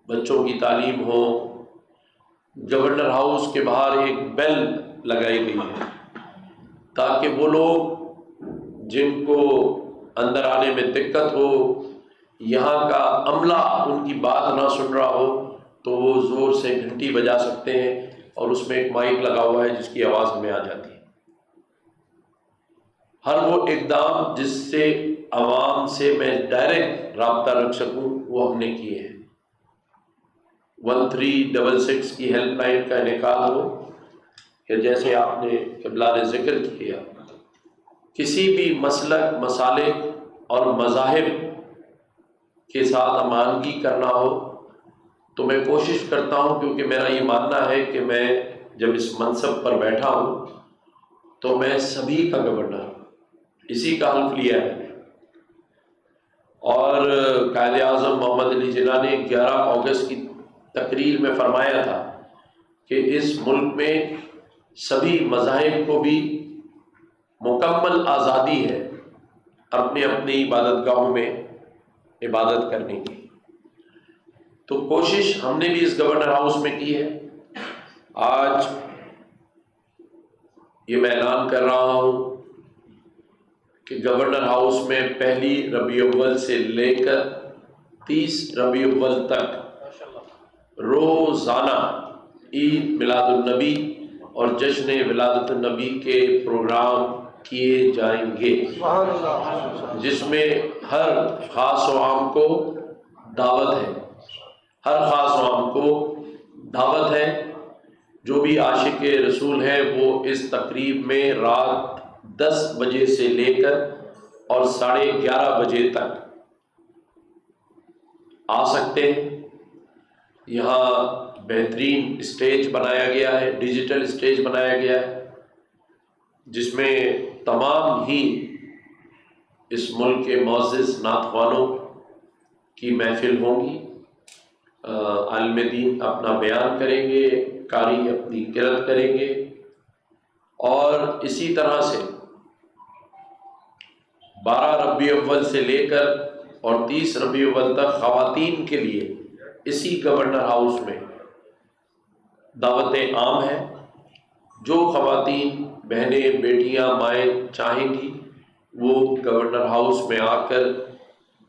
بچوں کی تعلیم ہو، گورنر ہاؤس کے باہر ایک بیل لگائی گئی ہے تاکہ وہ لوگ جن کو اندر آنے میں دقت ہو، یہاں کا عملہ ان کی بات نہ سن رہا ہو، تو وہ زور سے گھنٹی بجا سکتے ہیں، اور اس میں ایک مائک لگا ہوا ہے جس کی آواز ہمیں آ جاتی ہے۔ ہر وہ اقدام جس سے عوام سے میں ڈائریکٹ رابطہ رکھ سکوں وہ ہم نے کیے ہیں۔ 1366 کی ہیلپ لائن کا انعقاد ہو، کہ جیسے آپ نے قبلہ نے ذکر کیا، کسی بھی مسلک، مسالک اور مذاہب کے ساتھ امانگی کرنا ہو تو میں کوشش کرتا ہوں، کیونکہ میرا یہ ماننا ہے کہ میں جب اس منصب پر بیٹھا ہوں تو میں سبھی کا گورنر ہوں، اسی کا حلف لیا ہے۔ اور قائد اعظم محمد علی جناح نے 11 اگست کی تقریر میں فرمایا تھا کہ اس ملک میں سبھی مذاہب کو بھی مکمل آزادی ہے اپنے اپنی عبادت گاہوں میں عبادت کرنے کی۔ تو کوشش ہم نے بھی اس گورنر ہاؤس میں کی ہے۔ آج یہ میں اعلان کر رہا ہوں کہ گورنر ہاؤس میں 1 ربیع الاول سے لے کر 30 ربیع الاول تک روزانہ عید میلاد النبی اور جشن ولادت النبی کے پروگرام کیے جائیں گے، جس میں ہر خاص و عام کو دعوت ہے، ہر خاص و عام کو دعوت ہے۔ جو بھی عاشق رسول ہے وہ اس تقریب میں رات 10 بجے سے لے کر اور 11:30 بجے تک آ سکتے ہیں۔ یہاں بہترین اسٹیج بنایا گیا ہے، ڈیجیٹل اسٹیج بنایا گیا ہے، جس میں تمام ہی اس ملک کے معزز نعت خوانوں کی محفل ہوں گی۔ عالم دین اپنا بیان کریں گے، قاری اپنی قرأت کریں گے، اور اسی طرح سے 12 ربیع الاول سے لے کر اور 30 ربیع الاول تک خواتین کے لیے اسی گورنر ہاؤس میں دعوت عام ہے۔ جو خواتین، بہنیں، بیٹیاں، مائیں چاہیں گی وہ گورنر ہاؤس میں آ کر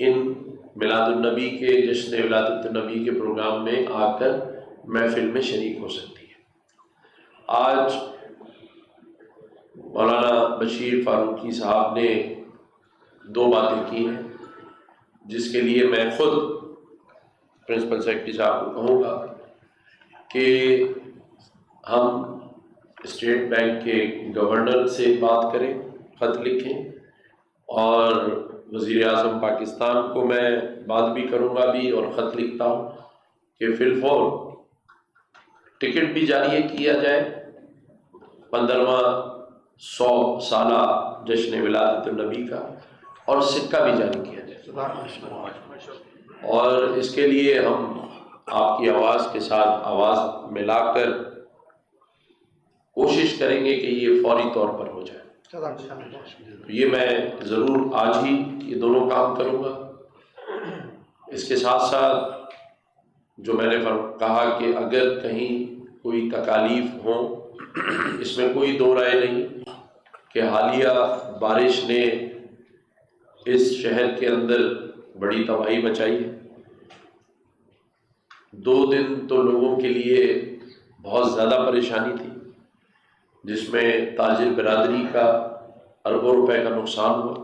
ان میلاد النبی کے، جشن ولادت النبی کے پروگرام میں آ کر محفل میں شریک ہو سکتی ہے۔ آج مولانا بشیر فاروقی صاحب نے 2 باتیں کی ہیں، جس کے لیے میں خود پرنسپل سیکرٹری صاحب کو کہوں گا کہ ہم اسٹیٹ بینک کے گورنر سے بات کریں، خط لکھیں، اور وزیر اعظم پاکستان کو میں بات بھی کروں گا بھی اور خط لکھتا ہوں کہ فی الفور ٹکٹ بھی جاری کیا جائے 15واں 100 سالہ جشن ولادت النبی کا، اور سکہ بھی جاری کیا جائے۔ اور اس کے لیے ہم آپ کی آواز کے ساتھ آواز ملا کر کوشش کریں گے کہ یہ فوری طور پر ہو جائے۔ یہ میں ضرور آج ہی یہ دونوں کام کروں گا۔ اس کے ساتھ ساتھ جو میں نے کہا کہ اگر کہیں کوئی تکالیف ہوں، اس میں کوئی دو رائے نہیں کہ حالیہ بارش نے اس شہر کے اندر بڑی تباہی مچائی ہے۔ 2 دن تو لوگوں کے لیے بہت زیادہ پریشانی تھی، جس میں تاجر برادری کا اربوں روپے کا نقصان ہوا۔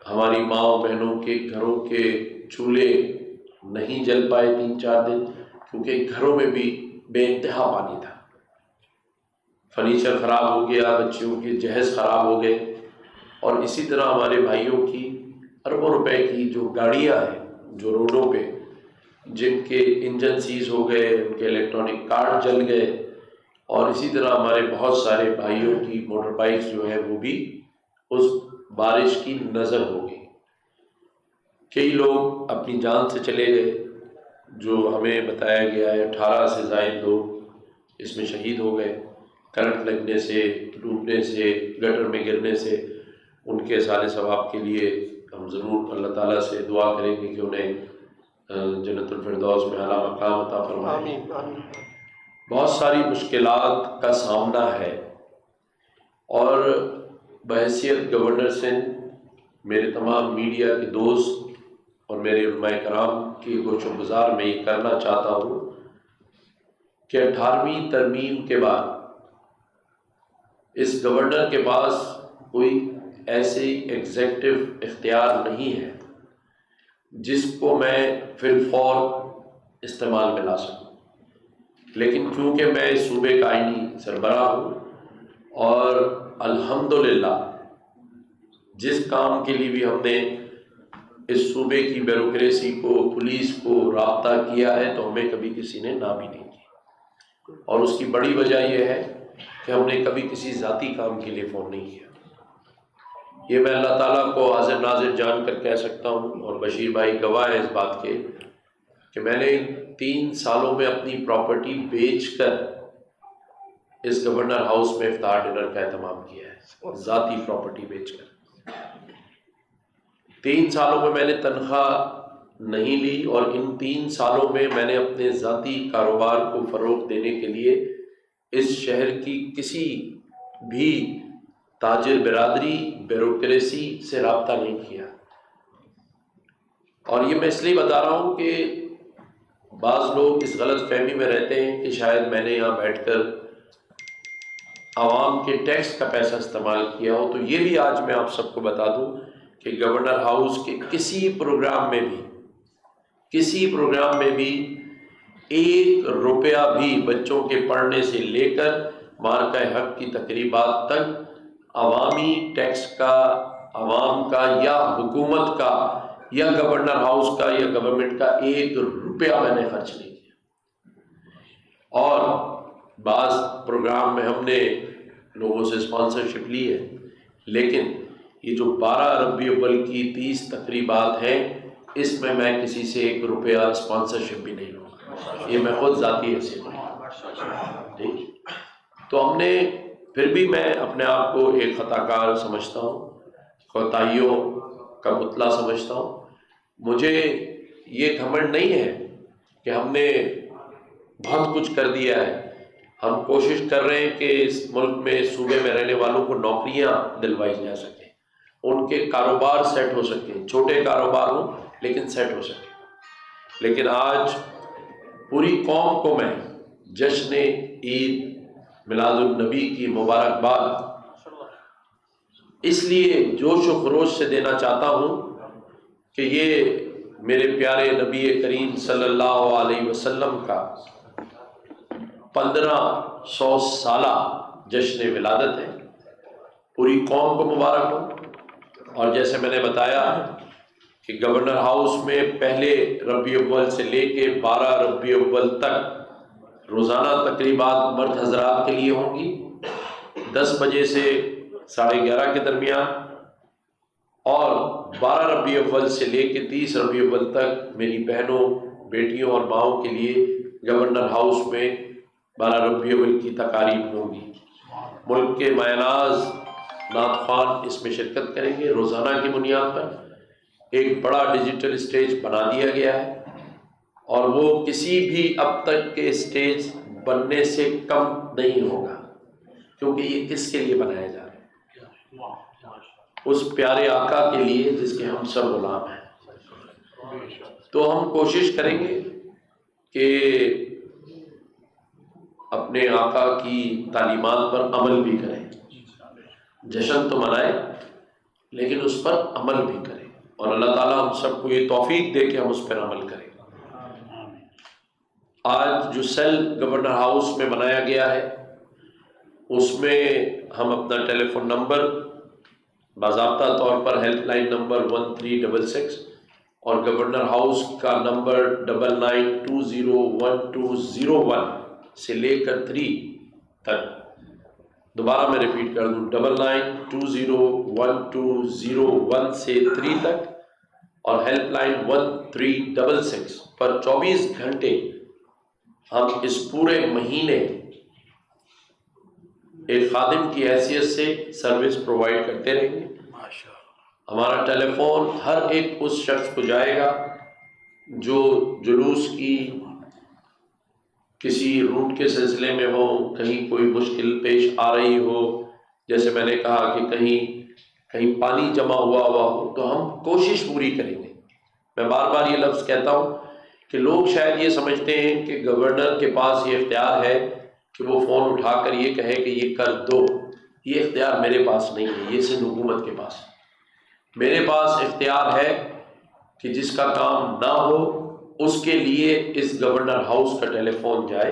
ہماری ماں بہنوں کے گھروں کے چولہے نہیں جل پائے 3-4 دن، کیونکہ گھروں میں بھی بے انتہا پانی تھا۔ فرنیچر خراب ہو گیا، بچیوں کے جہیز خراب ہو گئے، اور اسی طرح ہمارے بھائیوں کی اربوں روپے کی جو گاڑیاں ہیں جو روڈوں پہ، جن کے انجن سیز ہو گئے، ان کے الیکٹرانک کارڈ جل گئے، اور اسی طرح ہمارے بہت سارے بھائیوں کی موٹر بائکس جو ہے وہ بھی اس بارش کی نظر ہو گئی۔ کئی لوگ اپنی جان سے چلے گئے، جو ہمیں بتایا گیا ہے 18 سے زائد لوگ اس میں شہید ہو گئے، کرنٹ لگنے سے، ڈوبنے سے، گٹر میں گرنے سے۔ ان کے صالح ثواب کے لیے ہم ضرور اللہ تعالیٰ سے دعا کریں گے کہ انہیں جنت الفردوس میں اعلیٰ مقام عطا فرمائے. آمین آمین. بہت ساری مشکلات کا سامنا ہے، اور بحیثیت گورنر سندھ میرے تمام میڈیا کے دوست اور میرے علماء کرام کی گوش و گزار میں یہ کرنا چاہتا ہوں کہ 18ویں ترمیم کے بعد اس گورنر کے پاس کوئی ایسی ایگزیکٹو اختیار نہیں ہے جس کو میں فی الفور استعمال میں لا سکوں. لیکن کیونکہ میں اس صوبے کا آئینی سربراہ ہوں، اور الحمدللہ جس کام کے لیے بھی ہم نے اس صوبے کی بیوروکریسی کو، پولیس کو رابطہ کیا ہے، تو ہمیں کبھی کسی نے نہ بھی نہیں کی. اور اس کی بڑی وجہ یہ ہے کہ ہم نے کبھی کسی ذاتی کام کے لیے فون نہیں کیا. یہ میں اللہ تعالیٰ کو حاضر ناظر جان کر کہہ سکتا ہوں، اور بشیر بھائی گواہ ہے اس بات کے، کہ میں نے 3 سالوں میں اپنی پراپرٹی بیچ کر اس گورنر ہاؤس میں افطار ڈنر کا اہتمام کیا ہے، ذاتی پراپرٹی بیچ کر. 3 سالوں میں میں نے تنخواہ نہیں لی، اور ان 3 سالوں میں میں نے اپنے ذاتی کاروبار کو فروغ دینے کے لیے اس شہر کی کسی بھی تاجر برادری، بیوروکریسی سے رابطہ نہیں کیا. اور یہ میں اس لیے بتا رہا ہوں کہ بعض لوگ اس غلط فہمی میں رہتے ہیں کہ شاید میں نے یہاں بیٹھ کر عوام کے ٹیکس کا پیسہ استعمال کیا ہو. تو یہ بھی آج میں آپ سب کو بتا دوں کہ گورنر ہاؤس کے کسی پروگرام میں بھی 1 روپیہ بھی بچوں کے پڑھنے سے لے کر مارکہ حق کی تقریبات تک عوامی ٹیکس کا، عوام کا یا حکومت کا یا گورنر ہاؤس کا یا گورنمنٹ کا 1 روپیہ میں نے خرچ نہیں کیا. اور بعض پروگرام میں ہم نے لوگوں سے اسپانسرشپ لی ہے، لیکن یہ جو 12 ربیع الاول کی 30 تقریبات ہیں، اس میں کسی سے 1 روپیہ اسپانسرشپ بھی نہیں لوں. یہ میں خود ذاتی حیثیت میں. تو ہم نے پھر بھی میں اپنے آپ کو ایک خطا کار سمجھتا ہوں، کوتاہیوں کا پتلا سمجھتا ہوں. مجھے یہ گھمنڈ نہیں ہے کہ ہم نے بہت کچھ کر دیا ہے. ہم کوشش کر رہے ہیں کہ اس ملک میں، اس صوبے میں رہنے والوں کو نوکریاں دلوائی جا سکیں، ان کے کاروبار سیٹ ہو سکیں، چھوٹے کاروبار ہوں لیکن سیٹ ہو سکیں. لیکن آج پوری قوم کو میں جشن عید میلاد النبی کی مبارکباد اس لیے جوش و خروش سے دینا چاہتا ہوں کہ یہ میرے پیارے نبی کریم صلی اللہ علیہ وسلم کا 1500 سالہ جشن ولادت ہے. پوری قوم کو مبارک ہو. اور جیسے میں نے بتایا کہ گورنر ہاؤس میں پہلے ربیع الاول سے لے کے 12 ربیع الاول تک روزانہ تقریبات مرد حضرات کے لیے ہوں گی، 10 بجے سے 11:30 کے درمیان، اور 12 ربیع الاول سے لے کے 30 ربیع الاول تک میری بہنوں، بیٹیوں اور ماؤں کے لیے گورنر ہاؤس میں 12 ربیع الاول کی تقاریب ہوں گی. ملک کے مایناز نعت خوان اس میں شرکت کریں گے. روزانہ کی بنیاد پر ایک بڑا ڈیجیٹل اسٹیج بنا دیا گیا ہے، اور وہ کسی بھی اب تک کے اسٹیج بننے سے کم نہیں ہوگا، کیونکہ یہ کس کے لیے بنایا جا رہا ہے؟ اس پیارے آقا کے لیے جس کے ہم سب غلام ہیں. تو ہم کوشش کریں گے کہ اپنے آقا کی تعلیمات پر عمل بھی کریں. جشن تو منائے لیکن اس پر عمل بھی کریں، اور اللہ تعالیٰ ہم سب کو یہ توفیق دے کہ ہم اس پر عمل کریں. آج جو سیل گورنر ہاؤس میں بنایا گیا ہے، اس میں ہم اپنا ٹیلی فون نمبر باضابطہ طور پر ہیلپ لائن نمبر 1366 اور گورنر ہاؤس کا نمبر 99201201 سے لے کر 3 تک، دوبارہ میں ریپیٹ کر دوں 99201201 سے 3 تک، اور ہیلپ لائن 1366 پر 24 گھنٹے ہم اس پورے مہینے ایک خادم کی حیثیت سے سروس پرووائڈ کرتے رہیں گے. ہمارا ٹیلی فون ہر ایک اس شخص کو جائے گا جو جلوس کی کسی روٹ کے سلسلے میں ہو، کہیں کوئی مشکل پیش آ رہی ہو، جیسے میں نے کہا کہ کہیں پانی جمع ہوا ہو، تو ہم کوشش پوری کریں گے۔ میں بار بار یہ لفظ کہتا ہوں کہ لوگ شاید یہ سمجھتے ہیں کہ گورنر کے پاس یہ اختیار ہے کہ وہ فون اٹھا کر یہ کہے کہ یہ کر دو۔ یہ اختیار میرے پاس نہیں ہے، یہ صرف حکومت کے پاس ہے۔ میرے پاس اختیار ہے کہ جس کا کام نہ ہو اس کے لیے اس گورنر ہاؤس کا ٹیلی فون جائے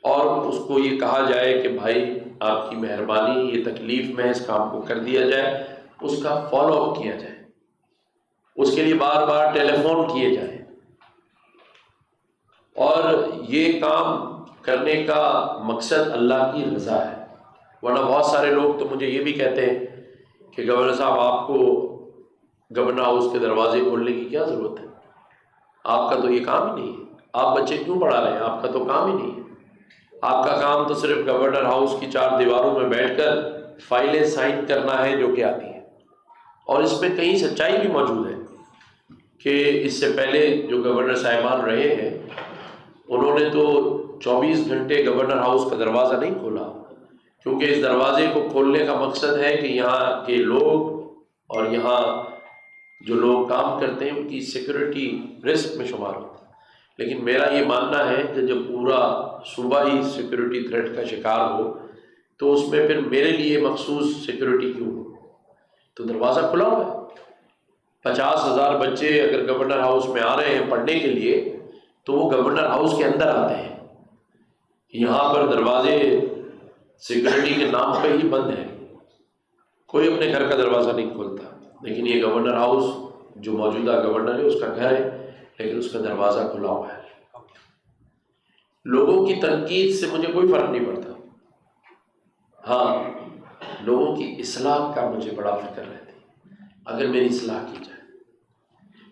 اور اس کو یہ کہا جائے کہ بھائی آپ کی مہربانی، یہ تکلیف میں اس کام کو کر دیا جائے، اس کا فالو اپ کیا جائے، اس کے لیے بار بار ٹیلی فون کیے جائیں۔ اور یہ کام کرنے کا مقصد اللہ کی رضا ہے، ورنہ بہت سارے لوگ تو مجھے یہ بھی کہتے ہیں کہ گورنر صاحب آپ کو گورنر ہاؤس کے دروازے کھولنے کی کیا ضرورت ہے، آپ کا تو یہ کام ہی نہیں ہے، آپ بچے کیوں پڑھا رہے ہیں، آپ کا تو کام ہی نہیں ہے، آپ کا کام تو صرف گورنر ہاؤس کی 4 دیواروں میں بیٹھ کر فائلیں سائن کرنا ہے جو کہ آتی ہیں۔ اور اس میں کہیں سچائی بھی موجود ہے کہ اس سے پہلے جو گورنر صاحبان رہے ہیں انہوں نے تو 24 گھنٹے گورنر ہاؤس کا دروازہ نہیں کھولا، کیونکہ اس دروازے کو کھولنے کا مقصد ہے کہ یہاں کے لوگ اور یہاں جو لوگ کام کرتے ہیں ان کی سیکورٹی رسک میں شمار ہوتا ہے۔ لیکن میرا یہ ماننا ہے کہ جب پورا صوبہ ہی سیکورٹی تھریٹ کا شکار ہو تو اس میں پھر میرے لیے مخصوص سیکورٹی کیوں ہو؟ تو دروازہ کھلا ہوا ہے۔ 50,000 بچے اگر گورنر ہاؤس میں آ رہے ہیں پڑھنے کے لیے تو وہ گورنر ہاؤس کے اندر آتے ہیں، یہاں پر دروازے سیکورٹی کے نام پہ ہی بند ہیں، کوئی اپنے گھر کا دروازہ نہیں کھولتا۔ لیکن یہ گورنر ہاؤس جو موجودہ گورنر ہے اس کا گھر ہے، لیکن اس کا دروازہ کھلا ہوا ہے۔ لوگوں کی تنقید سے مجھے کوئی فرق نہیں پڑتا، ہاں لوگوں کی اصلاح کا مجھے بڑا فکر رہتی ہے، اگر میری اصلاح کی جائے۔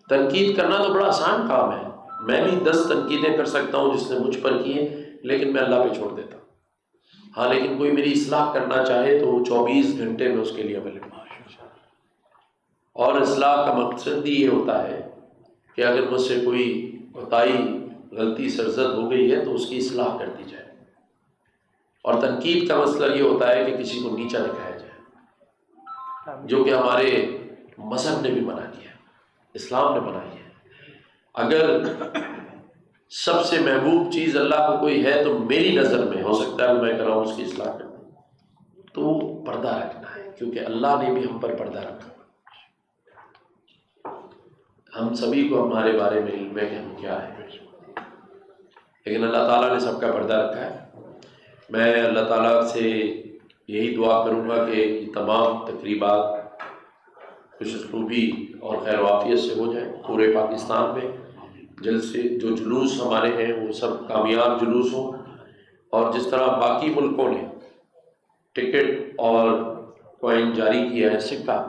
تنقید کرنا تو بڑا آسان کام ہے، میں بھی 10 تنقیدیں کر سکتا ہوں جس نے مجھ پر کی ہیں، لیکن میں اللہ پہ چھوڑ دیتا ہوں۔ ہاں لیکن کوئی میری اصلاح کرنا چاہے تو 24 گھنٹے میں اس کے لیے اویلیبل ہوں۔ اور اصلاح کا مقصد ہی یہ ہوتا ہے کہ اگر مجھ سے کوئی کوتاہی، غلطی، سرزد ہو گئی ہے تو اس کی اصلاح کر دی جائے۔ اور تنقید کا مسئلہ یہ ہوتا ہے کہ کسی کو نیچا دکھایا جائے، جو کہ ہمارے مذہب نے بھی منع کیا، اسلام نے منع کیا۔ اگر سب سے محبوب چیز اللہ کو کوئی ہے تو میری نظر میں، ہو سکتا ہے میں کر رہا ہوں اس کی اصلاح کرنا، تو پردہ رکھنا ہے، کیونکہ اللہ نے بھی ہم پر پردہ رکھا۔ ہم سبھی کو ہمارے بارے میں علم ہے کہ ہم کیا ہے، لیکن اللہ تعالیٰ نے سب کا پردہ رکھا ہے۔ میں اللہ تعالیٰ سے یہی دعا کروں گا کہ یہ تمام تقریبات خوش اسلوبی اور خیر و عافیت سے ہو جائیں پورے پاکستان میں۔ جلسے جو جلوس ہمارے ہیں وہ سب کامیاب جلوس ہوں، اور جس طرح باقی ملکوں نے ٹکٹ اور کوئن جاری کیا ہے، سکہ،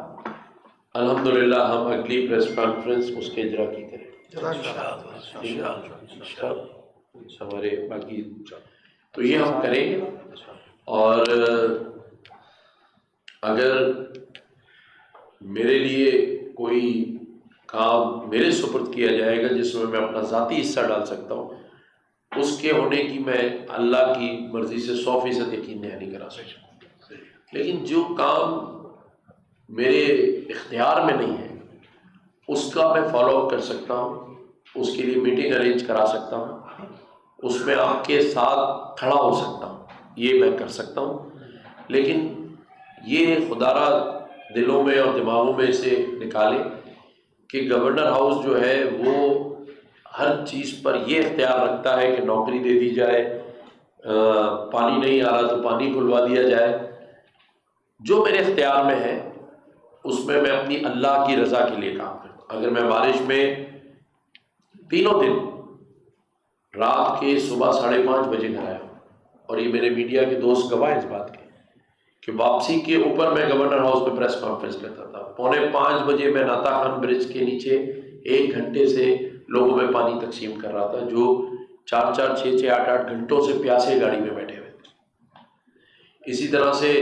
الحمدللہ ہم اگلی پریس کانفرنس اس کے اجرا کی کریں ہمارے باقی، تو یہ ہم کریں گے۔ اور اگر میرے لیے کوئی کام میرے سپرد کیا جائے گا جس میں میں اپنا ذاتی حصہ ڈال سکتا ہوں، اس کے ہونے کی میں اللہ کی مرضی سے 100% یقین نہیں کرا سکتا، لیکن جو کام میرے اختیار میں نہیں ہے اس کا میں فالو اپ کر سکتا ہوں، اس کے لیے میٹنگ ارینج کرا سکتا ہوں، اس میں آپ کے ساتھ کھڑا ہو سکتا ہوں، یہ میں کر سکتا ہوں۔ لیکن یہ خدا را دلوں میں اور دماغوں میں سے نکالے کہ گورنر ہاؤس جو ہے وہ ہر چیز پر یہ اختیار رکھتا ہے کہ نوکری دے دی جائے، پانی نہیں آ رہا تو پانی کھلوا دیا جائے۔ جو میرے اختیار میں ہے اس میں میں اپنی اللہ کی رضا کے لیے کام کرتا ہوں۔ اگر میں بارش میں تینوں دن رات کے صبح 5:30 بجے گھر آیا ہوں، اور یہ میرے میڈیا کے دوست گواہ ہیں اس بات کے کہ واپسی کے اوپر میں گورنر ہاؤس میں پریس کانفرنس کرتا تھا، 4:45 بجے میں ناتا خان برج کے نیچے 1 گھنٹے سے لوگوں میں پانی تقسیم کر رہا تھا جو 4 6 8 گھنٹوں سے پیاسے گاڑی میں بیٹھے ہوئے تھے۔ اسی طرح سے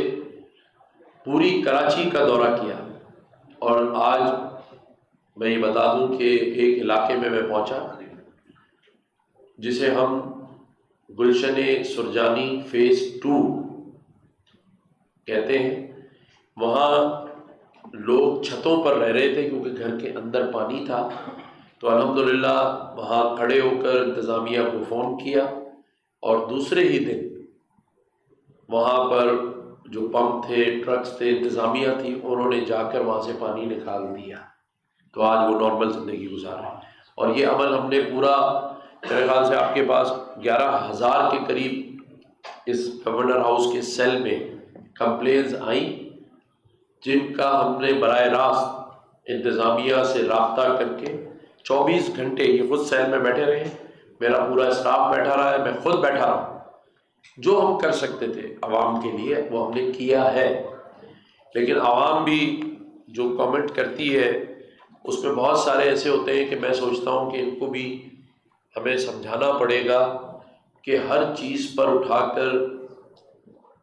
پوری کراچی کا دورہ کیا، اور آج میں یہ بتا دوں کہ ایک علاقے میں پہنچا جسے ہم گلشن سرجانی فیز 2 کہتے ہیں. وہاں لوگ چھتوں پر رہ رہے تھے کیونکہ گھر کے اندر پانی تھا. تو الحمدللہ وہاں کھڑے ہو کر انتظامیہ کو فون کیا اور دوسرے ہی دن وہاں پر جو پمپ تھے، ٹرکس تھے، انتظامیہ تھی، انہوں نے جا کر وہاں سے پانی نکال دیا. تو آج وہ نارمل زندگی گزار رہے ہیں. اور یہ عمل ہم نے پورا، میرے خیال سے آپ کے پاس 11,000 کے قریب اس گورنر ہاؤس کے سیل میں کمپلینز آئیں، جن کا ہم نے براہ راست انتظامیہ سے رابطہ کر کے 24 گھنٹے یہ خود سیل میں بیٹھے رہے، میرا پورا اسٹاف بیٹھا رہا ہے، میں خود بیٹھا رہا ہوں. جو ہم کر سکتے تھے عوام کے لیے وہ ہم نے کیا ہے. لیکن عوام بھی جو کامنٹ کرتی ہے اس میں بہت سارے ایسے ہوتے ہیں کہ میں سوچتا ہوں کہ ان کو بھی ہمیں سمجھانا پڑے گا کہ ہر چیز پر اٹھا کر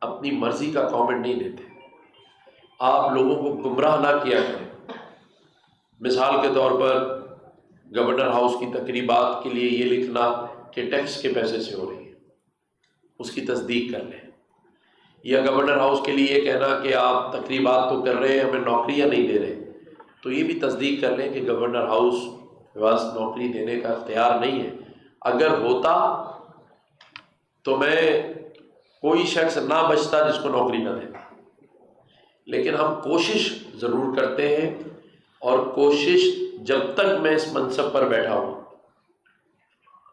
اپنی مرضی کا کامنٹ نہیں دیتے. آپ لوگوں کو گمراہ نہ کیا کریں. مثال کے طور پر گورنر ہاؤس کی تقریبات کے لیے یہ لکھنا کہ ٹیکس کے پیسے سے ہو رہی ہے، اس کی تصدیق کر لیں. یا گورنر ہاؤس کے لیے یہ کہنا کہ آپ تقریبات تو کر رہے ہیں، ہمیں نوکریاں نہیں دے رہے، تو یہ بھی تصدیق کر لیں کہ گورنر ہاؤس کے پاس نوکری دینے کا اختیار نہیں ہے. اگر ہوتا تو میں کوئی شخص نہ بچتا جس کو نوکری نہ دیتا. لیکن ہم کوشش ضرور کرتے ہیں، اور کوشش جب تک میں اس منصب پر بیٹھا ہوں.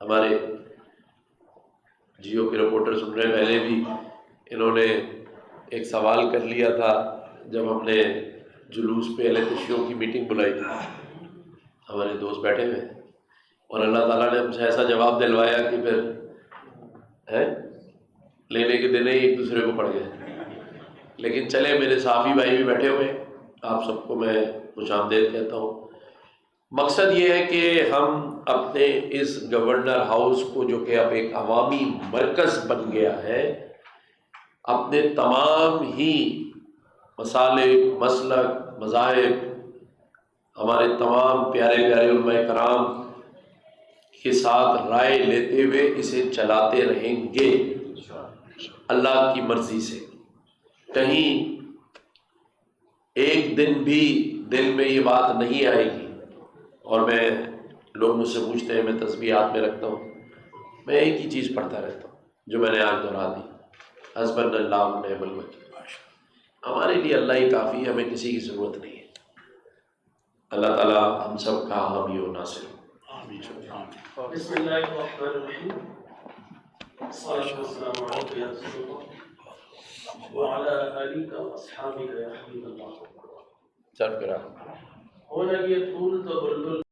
ہمارے جیو کے رپورٹر سن رہے، پہلے بھی انہوں نے ایک سوال کر لیا تھا جب ہم نے جلوس پہ الیکٹریشینوں کی میٹنگ بلائی تھی. ہمارے دوست بیٹھے ہوئے اور اللہ تعالیٰ نے ہم سے ایسا جواب دلوایا کہ پھر لینے کے دن ہی ایک دوسرے کو پڑ گئے. لیکن چلے، میرے صحافی بھائی بھی بیٹھے ہوئے، آپ سب کو میں خوش آمدید کہتا ہوں. مقصد یہ ہے کہ ہم اپنے اس گورنر ہاؤس کو، جو کہ اب ایک عوامی مرکز بن گیا ہے، اپنے تمام ہی مسالک، مسلک، مذاہب، ہمارے تمام پیارے پیارے علماء کرام کے ساتھ رائے لیتے ہوئے اسے چلاتے رہیں گے اللہ کی مرضی سے. کہیں ایک دن بھی دل میں یہ بات نہیں آئے گی. اور لوگ مجھ سے پوچھتے ہیں، میں تسبیح ہاتھ میں رکھتا ہوں، میں ایک ہی چیز پڑھتا رہتا ہوں جو میں نے آج دہرا دی، حسبنا اللہ و نعم الوکیل. ہمارے لیے اللہ ہی کافی ہے، ہمیں کسی کی ضرورت نہیں ہے. اللہ تعالیٰ ہم سب کا حامی و ناصر ہو. بسم اللہ الرحمن الرحیم. الصلاة والسلام علیکم یا رسول اللہ وعلی آلک و اصحابک یا حبیب اللہ. چل کرا ہونا یہ طول تو بلبل